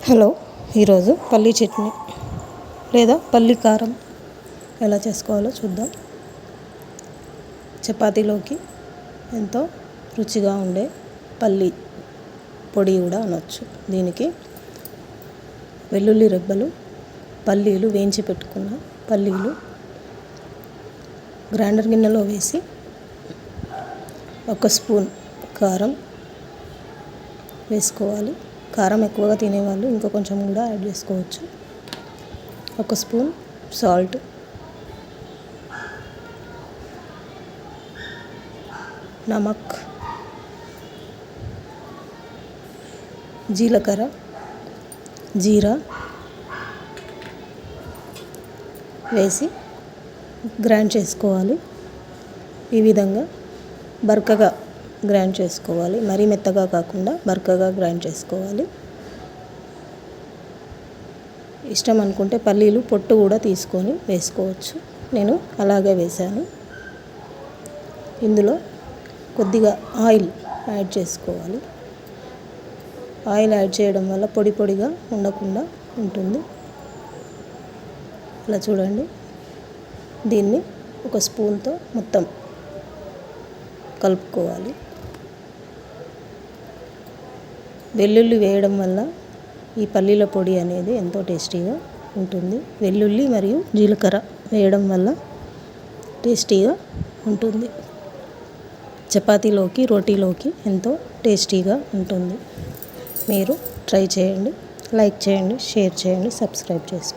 Hello, ఈరోజు పల్లీ చట్నీ లేదా పల్లి కారం ఎలా చేసుకోవాలో చూద్దాం. చపాతీలోకి ఎంతో రుచిగా ఉండే పల్లి పొడి కూడా అనొచ్చు. దీనికి వెల్లుల్లి రెబ్బలు, పల్లీలు వేయించి పెట్టుకున్న పల్లీలు గ్రైండర్ గిన్నెలో వేసి 1 స్పూన్ కారం వేసుకోవాలి. కారం ఎక్కువగా తినేవాళ్ళు ఇంకా కొంచెం కూడా యాడ్ చేసుకోవచ్చు. 1 స్పూన్ సాల్ట్, నమక్, జీలకర్ర, జీరా వేసి గ్రైండ్ చేసుకోవాలి. ఈ విధంగా బరకగా గ్రైండ్ చేసుకోవాలి. మరీ మెత్తగా కాకుండా బరకగా గ్రైండ్ చేసుకోవాలి. ఇష్టం అనుకుంటే పల్లీలు పొట్టు కూడా తీసుకొని వేసుకోవచ్చు. నేను అలాగే వేశాను. ఇందులో కొద్దిగా ఆయిల్ యాడ్ చేసుకోవాలి. ఆయిల్ యాడ్ చేయడం వల్ల పొడి పొడిగా ఉండకుండా ఉంటుంది. ఇలా చూడండి. దీన్ని 1 స్పూన్తో మొత్తం కలుపుకోవాలి. వెల్లుల్లి వేయడం వల్ల ఈ పల్లీల పొడి అనేది ఎంతో టేస్టీగా ఉంటుంది. వెల్లుల్లి మరియు జీలకర్ర వేయడం వల్ల టేస్టీగా ఉంటుంది. చపాతీలోకి, రోటీలోకి ఎంతో టేస్టీగా ఉంటుంది. మీరు ట్రై చేయండి. లైక్ చేయండి, షేర్ చేయండి, సబ్స్క్రైబ్ చేసుకోండి.